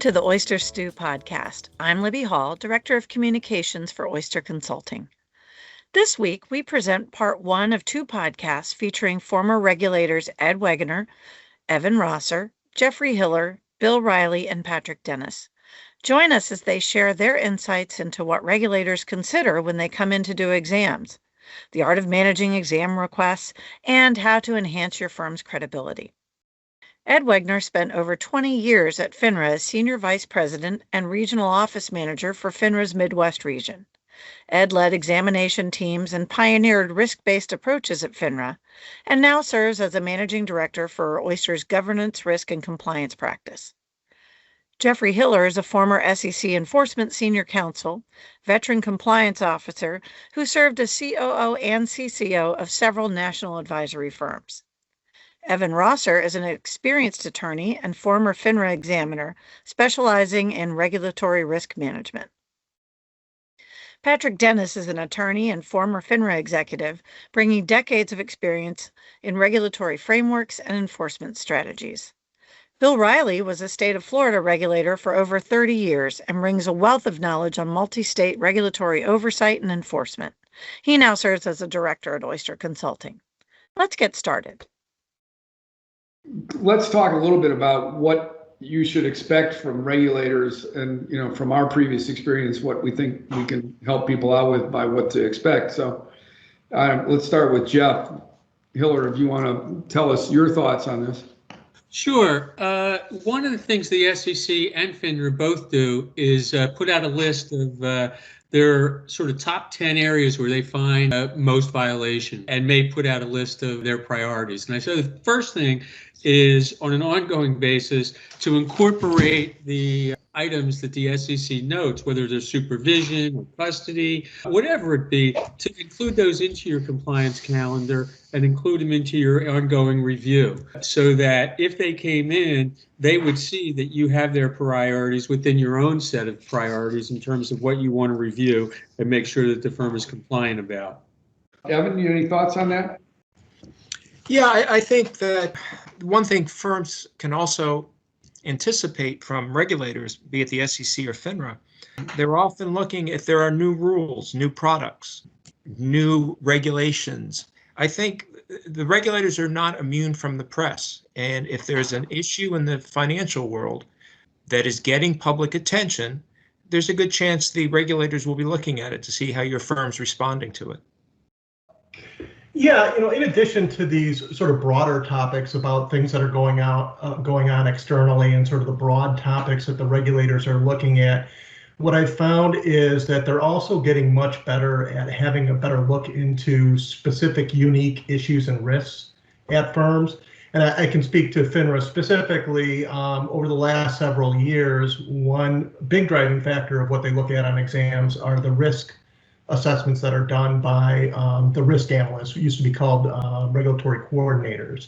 to the Oyster Stew podcast. I'm Libby Hall, Director of Communications for Oyster Consulting. This week, we present part one of two podcasts featuring former regulators Ed Wegener, Evan Rosser, Jeffrey Hiller, Bill Reilly, and Patrick Dennis. Join us as they share their insights into what regulators consider when they come in to do exams, the art of managing exam requests, and how to enhance your firm's credibility. Ed Wegener spent over 20 years at FINRA as Senior Vice President and Regional Office Manager for FINRA's Midwest region. Ed led examination teams and pioneered risk-based approaches at FINRA, and now serves as a Managing Director for Oyster's Governance, Risk, and Compliance practice. Jeffrey Hiller is a former SEC Enforcement Senior Counsel, Veteran Compliance Officer, who served as COO and CCO of several national advisory firms. Evan Rosser is an experienced attorney and former FINRA examiner, specializing in regulatory risk management. Patrick Dennis is an attorney and former FINRA executive, bringing decades of experience in regulatory frameworks and enforcement strategies. Bill Reilly was a state of Florida regulator for over 30 years and brings a wealth of knowledge on multi-state regulatory oversight and enforcement. He now serves as a director at Oyster Consulting. Let's get started. Let's talk a little bit about what you should expect from regulators and, from our previous experience, what we think we can help people out with by what to expect. So let's start with Jeff Hiller, if you want to tell us your thoughts on this. Sure. One of the things the SEC and FINRA both do is put out a list of their sort of top 10 areas where they find most violation, and may put out a list of their priorities. And I say the first thing is, on an ongoing basis, to incorporate the items that the SEC notes, whether they're supervision or custody, whatever it be, to include those into your compliance calendar and include them into your ongoing review, so that if they came in, they would see that you have their priorities within your own set of priorities in terms of what you want to review and make sure that the firm is compliant about. Evan, you have any thoughts on that? Yeah, I think that one thing firms can also anticipate from regulators, be it the SEC or FINRA, they're often looking if there are new rules, new products, new regulations. I think the regulators are not immune from the press. And if there's an issue in the financial world that is getting public attention, there's a good chance the regulators will be looking at it to see how your firm's responding to it. Yeah, in addition to these sort of broader topics about things that are going on externally, and sort of the broad topics that the regulators are looking at, what I've found is that they're also getting much better at having a better look into specific, unique issues and risks at firms. And I can speak to FINRA specifically. Over the last several years, one big driving factor of what they look at on exams are the risk assessments that are done by the risk analysts, who used to be called regulatory coordinators.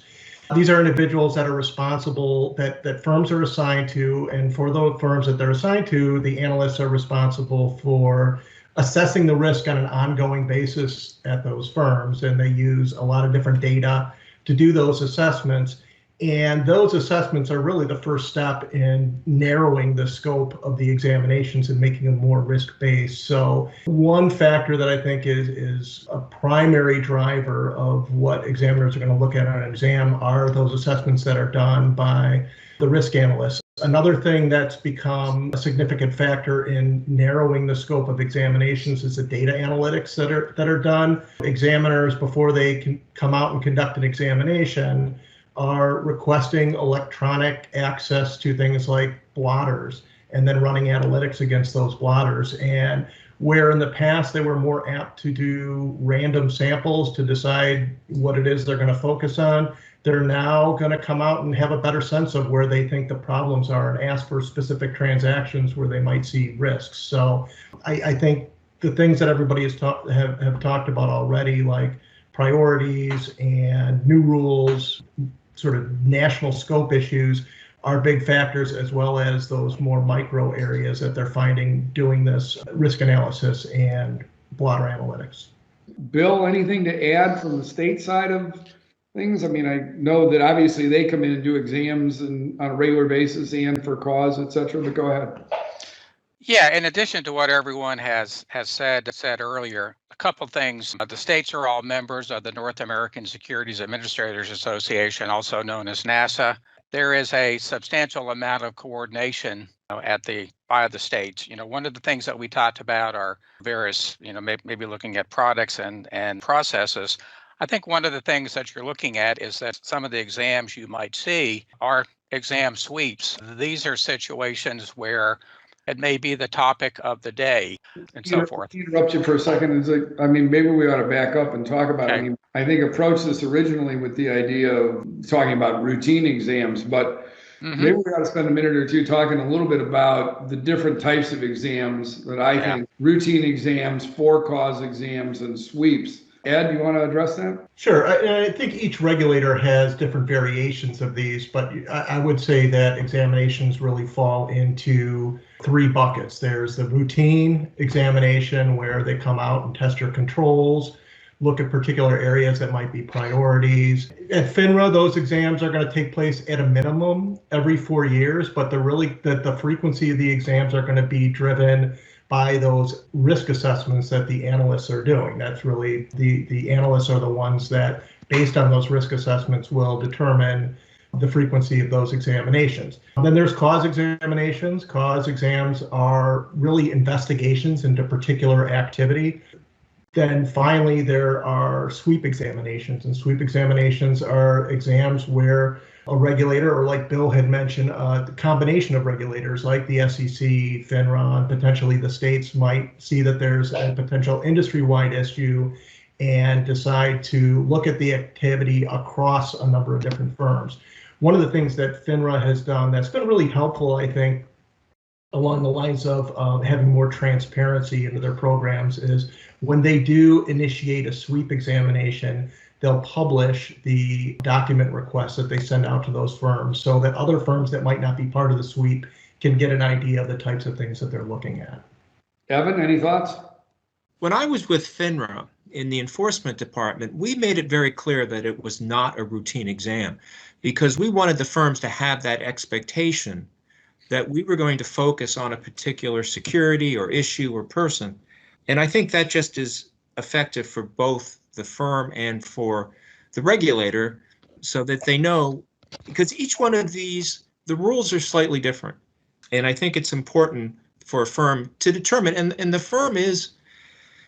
These are individuals that are responsible, that firms are assigned to, and for those firms that they're assigned to, the analysts are responsible for assessing the risk on an ongoing basis at those firms, and they use a lot of different data to do those assessments. And those assessments are really the first step in narrowing the scope of the examinations and making them more risk-based. So one factor that I think is a primary driver of what examiners are going to look at on an exam are those assessments that are done by the risk analysts. Another thing that's become a significant factor in narrowing the scope of examinations is the data analytics that are done. Examiners, before they can come out and conduct an examination, are requesting electronic access to things like blotters and then running analytics against those blotters. And where in the past they were more apt to do random samples to decide what it is they're going to focus on, they're now going to come out and have a better sense of where they think the problems are and ask for specific transactions where they might see risks. So I think the things that everybody has have talked about already, like priorities and new rules, sort of national scope issues, are big factors, as well as those more micro areas that they're finding doing this risk analysis and blotter analytics. Bill, anything to add from the state side of things? I mean, I know that obviously they come in and do exams and on a regular basis and for cause, et cetera, but go ahead. Yeah, in addition to what everyone has said earlier, a couple things. The states are all members of the North American Securities Administrators Association, also known as NASA. There is a substantial amount of coordination by the states. One of the things that we talked about are various, maybe looking at products and processes. I think one of the things that you're looking at is that some of the exams you might see are exam sweeps. These are situations where it may be the topic of the day and so forth. Interrupt you for a second. It's like, I mean, maybe we ought to back up and talk about it. I Okay. mean, I think approach this originally with the idea of talking about routine exams, but maybe we ought to spend a minute or two talking a little bit about the different types of exams that I think routine exams, for cause exams, and sweeps. Ed, you want to address that? Sure. I think each regulator has different variations of these, but I would say that examinations really fall into three buckets. There's the routine examination where they come out and test your controls, look at particular areas that might be priorities. At FINRA, those exams are going to take place at a minimum every 4 years, but the frequency of the exams are going to be driven by those risk assessments that the analysts are doing. That's really the analysts are the ones that, based on those risk assessments, will determine the frequency of those examinations. Then there's cause examinations. Cause exams are really investigations into particular activity. Then finally, there are sweep examinations, and sweep examinations are exams where a regulator, or like Bill had mentioned, the combination of regulators like the SEC, FINRA, and potentially the states might see that there's a potential industry-wide issue and decide to look at the activity across a number of different firms. One of the things that FINRA has done that's been really helpful, I think, along the lines of having more transparency into their programs is when they do initiate a sweep examination, they'll publish the document requests that they send out to those firms so that other firms that might not be part of the sweep can get an idea of the types of things that they're looking at. Evan, any thoughts? When I was with FINRA in the enforcement department, we made it very clear that it was not a routine exam because we wanted the firms to have that expectation that we were going to focus on a particular security or issue or person. And I think that just is effective for both the firm and for the regulator so that they know, because each one of these, the rules are slightly different. And I think it's important for a firm to determine, and the firm is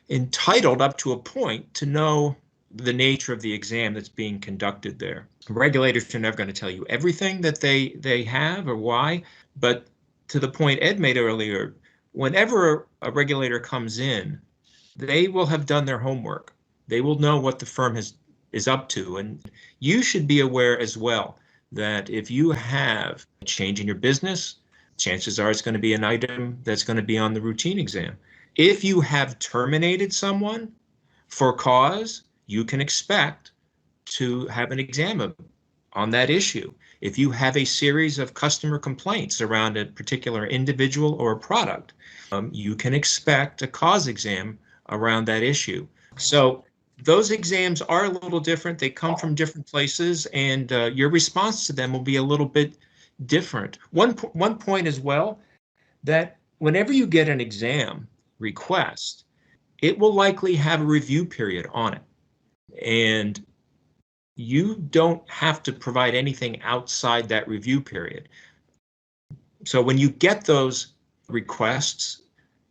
entitled up to a point to know the nature of the exam that's being conducted there. Regulators are never going to tell you everything that they have or why, but to the point Ed made earlier, whenever a regulator comes in, they will have done their homework. They will know what the firm is up to. And you should be aware as well that if you have a change in your business, chances are it's going to be an item that's going to be on the routine exam. If you have terminated someone for cause, you can expect to have an exam on that issue. If you have a series of customer complaints around a particular individual or a product, you can expect a cause exam around that issue. So those exams are a little different. They come from different places, and your response to them will be a little bit different. One point as well, that whenever you get an exam request, it will likely have a review period on it. And you don't have to provide anything outside that review period. So when you get those requests,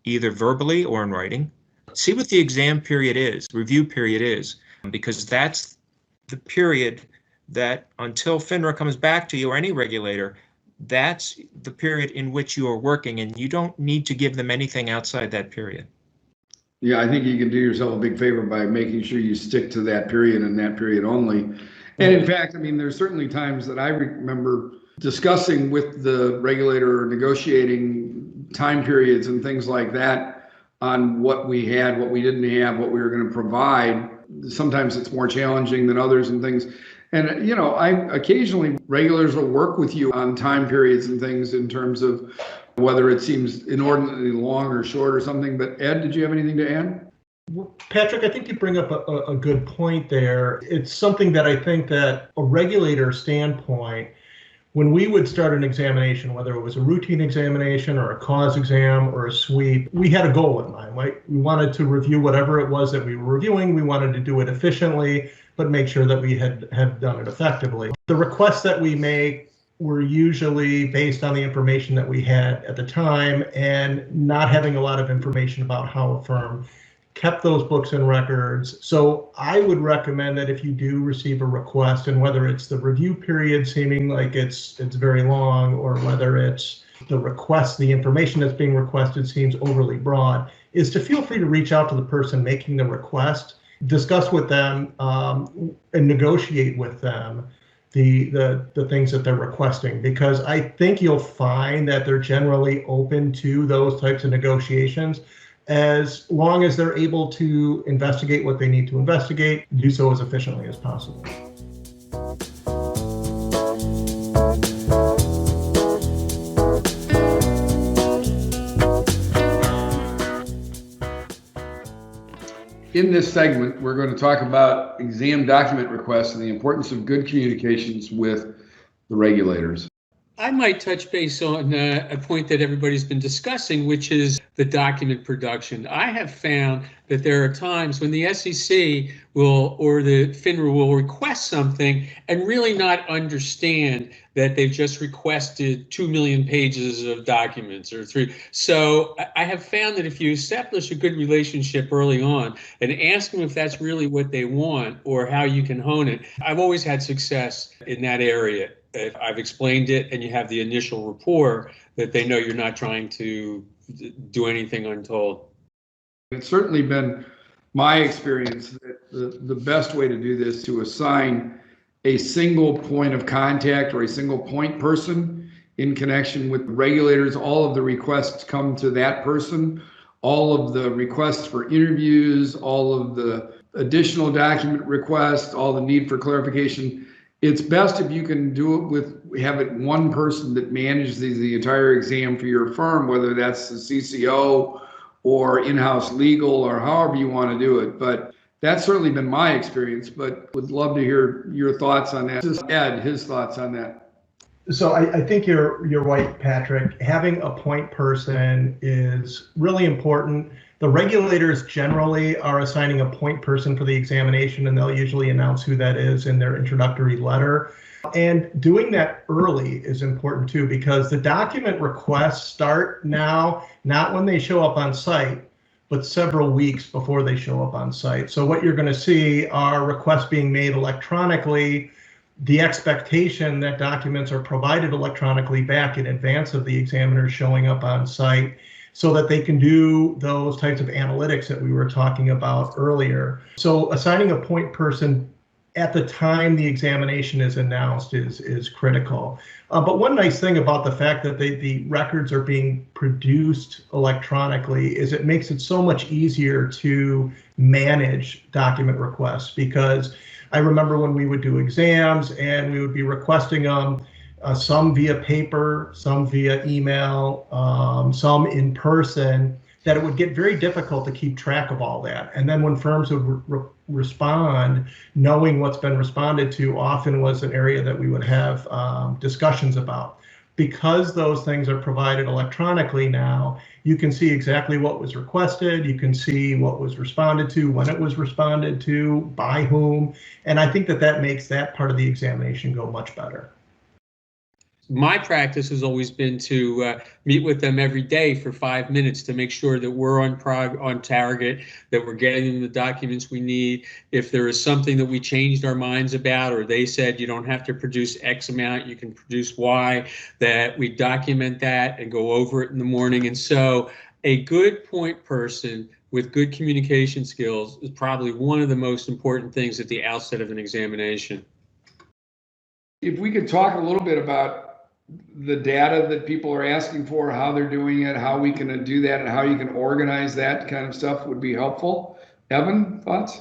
either verbally or in writing, see what the exam period is, review period is, because that's the period that until FINRA comes back to you or any regulator, that's the period in which you are working, and you don't need to give them anything outside that period. Yeah, I think you can do yourself a big favor by making sure you stick to that period and that period only. And in fact, I mean, there's certainly times that I remember discussing with the regulator or negotiating time periods and things like that on what we had, what we didn't have, what we were going to provide. Sometimes it's more challenging than others and things. And, I occasionally regulators will work with you on time periods and things in terms of whether it seems inordinately long or short or something. But Ed, did you have anything to add? Well, Patrick, I think you bring up a good point there. It's something that I think that a regulator standpoint, when we would start an examination, whether it was a routine examination or a cause exam or a sweep, we had a goal in mind, right? We wanted to review whatever it was that we were reviewing. We wanted to do it efficiently, but make sure that we had done it effectively. The requests that we make were usually based on the information that we had at the time and not having a lot of information about how a firm kept those books and records. So I would recommend that if you do receive a request, and whether it's the review period seeming like it's very long, or whether it's the request, the information that's being requested seems overly broad, is to feel free to reach out to the person making the request, discuss with them, and negotiate with them the things that they're requesting, because I think you'll find that they're generally open to those types of negotiations, as long as they're able to investigate what they need to investigate, do so as efficiently as possible. In this segment, we're going to talk about exam document requests and the importance of good communications with the regulators. I might touch base on a point that everybody's been discussing, which is the document production. I have found that there are times when the SEC will, or the FINRA will request something and really not understand that they've just requested 2 million pages of documents or 3. So I have found that if you establish a good relationship early on and ask them if that's really what they want or how you can hone it, I've always had success in that area. If I've explained it and you have the initial rapport, that they know you're not trying to do anything untold. It's certainly been my experience that the best way to do this is to assign a single point of contact or a single point person in connection with regulators. All of the requests come to that person. All of the requests for interviews, all of the additional document requests, all the need for clarification. It's best if you can do it have it one person that manages the entire exam for your firm, whether that's the CCO or in-house legal or however you want to do it. But that's certainly been my experience, but would love to hear your thoughts on that. Just Ed, his thoughts on that. So I think you're right, Patrick. Having a point person is really important. The regulators generally are assigning a point person for the examination, and they'll usually announce who that is in their introductory letter. And doing that early is important too, because the document requests start now, not when they show up on site, but several weeks before they show up on site. So what you're going to see are requests being made electronically, the expectation that documents are provided electronically back in advance of the examiner showing up on site, so that they can do those types of analytics that we were talking about earlier. So assigning a point person at the time the examination is announced is critical. But one nice thing about the fact that the records are being produced electronically is it makes it so much easier to manage document requests, because I remember when we would do exams and we would be requesting them, some via paper, some via email, some in person, that it would get very difficult to keep track of all that. And then when firms would respond, knowing what's been responded to often was an area that we would have discussions about. Because those things are provided electronically now, you can see exactly what was requested, you can see what was responded to, when it was responded to, by whom, and I think that makes that part of the examination go much better. My practice has always been to meet with them every day for 5 minutes to make sure that we're on target, that we're getting them the documents we need. If there is something that we changed our minds about, or they said you don't have to produce X amount, you can produce Y, that we document that and go over it in the morning. And so a good point person with good communication skills is probably one of the most important things at the outset of an examination. If we could talk a little bit about the data that people are asking for, how they're doing it, how we can do that, and how you can organize that kind of stuff would be helpful. Evan, thoughts?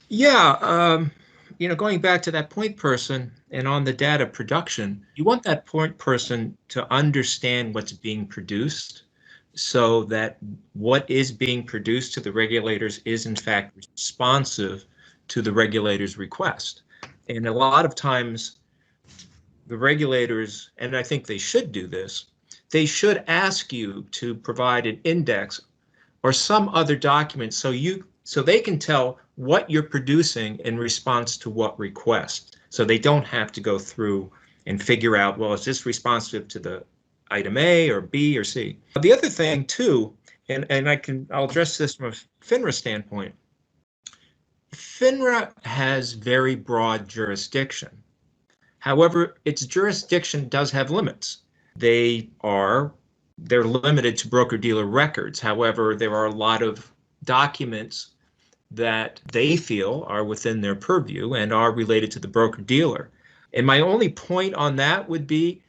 Yeah, going back to that point person and on the data production, you want that point person to understand what's being produced, so that what is being produced to the regulators is in fact responsive to the regulator's request. And a lot of times the regulators, and I think they should do this, they should ask you to provide an index or some other document so they can tell what you're producing in response to what request. So they don't have to go through and figure out, well, is this responsive to the item A or B or C? The other thing too, and I'll address this from a FINRA standpoint. FINRA has very broad jurisdiction. However, its jurisdiction does have limits. They're limited to broker-dealer records. However, there are a lot of documents that they feel are within their purview and are related to the broker-dealer. And my only point on that would be,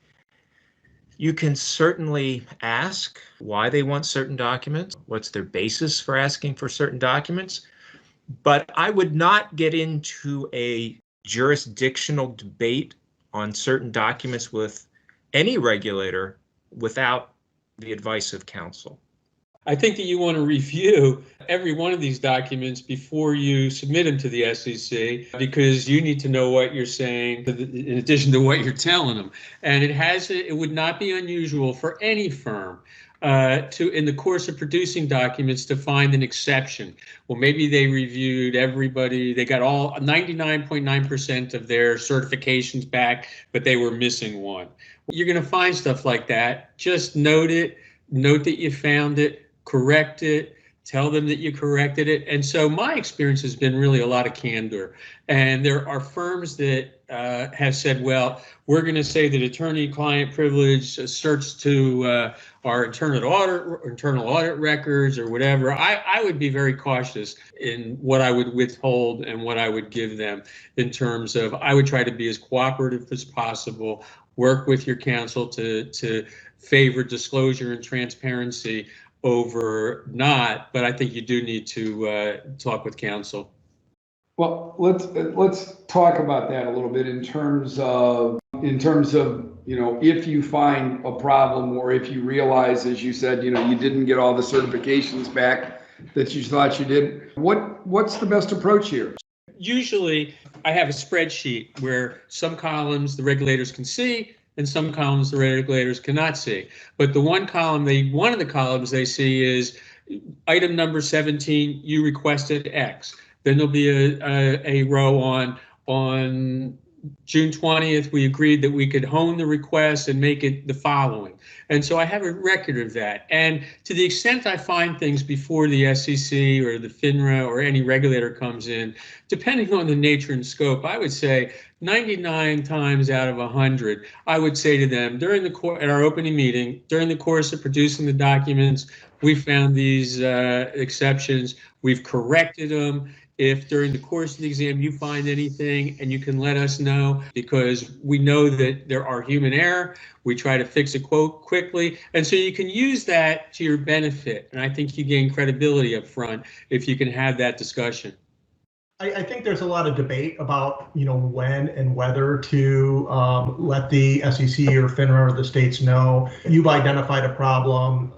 you can certainly ask why they want certain documents, what's their basis for asking for certain documents, but I would not get into a jurisdictional debate on certain documents with any regulator without the advice of counsel. I think that you want to review every one of these documents before you submit them to the SEC, because you need to know what you're saying in addition to what you're telling them. And it would not be unusual for any firm in the course of producing documents, to find an exception. Well, maybe they reviewed everybody, they got all 99.9% of their certifications back, but they were missing one. You're going to find stuff like that. Just note that you found it, correct it, tell them that you corrected it. And so my experience has been really a lot of candor. And there are firms that have said, well, we're going to say that attorney-client privilege asserts to our internal audit records or whatever. I would be very cautious in what I would withhold and what I would give them, in terms of, I would try to be as cooperative as possible, work with your counsel to favor disclosure and transparency over not, but I think you do need to talk with counsel. Well, let's talk about that a little bit in terms of, if you find a problem, or if you realize, as you said, you didn't get all the certifications back that you thought you did. What's the best approach here? Usually I have a spreadsheet where some columns the regulators can see and some columns the regulators cannot see. But the one of the columns they see is item number 17, you requested X. Then there'll be a row on June 20th, we agreed that we could hone the request and make it the following. And so I have a record of that. And to the extent I find things before the SEC or the FINRA or any regulator comes in, depending on the nature and scope, I would say 99 times out of 100, I would say to them at our opening meeting, during the course of producing the documents, we found these exceptions, we've corrected them. If during the course of the exam you find anything, and you can let us know, because we know that there are human error, we try to fix it quickly. And so you can use that to your benefit. And I think you gain credibility up front if you can have that discussion. I think there's a lot of debate about, when and whether to let the SEC or FINRA or the states know you've identified a problem,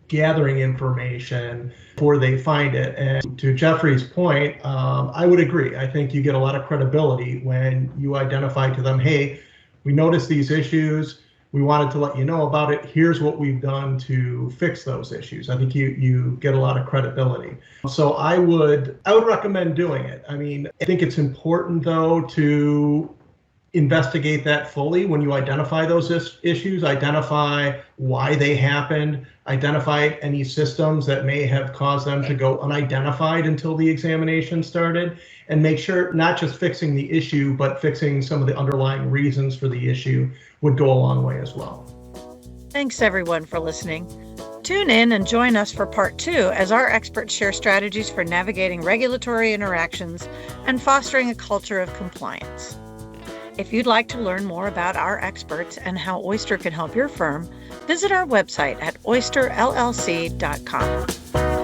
gathering information before they find it. And to Jeffrey's point, I would agree. I think you get a lot of credibility when you identify to them, hey, we noticed these issues. We wanted to let you know about it. Here's what we've done to fix those issues. I think you get a lot of credibility. So I would recommend doing it. I mean, I think it's important, though, to investigate that fully when you identify those issues, identify why they happened, identify any systems that may have caused them to go unidentified until the examination started, and make sure not just fixing the issue, but fixing some of the underlying reasons for the issue would go a long way as well. Thanks everyone for listening. Tune in and join us for part 2 as our experts share strategies for navigating regulatory interactions and fostering a culture of compliance. If you'd like to learn more about our experts and how Oyster can help your firm, visit our website at oysterllc.com.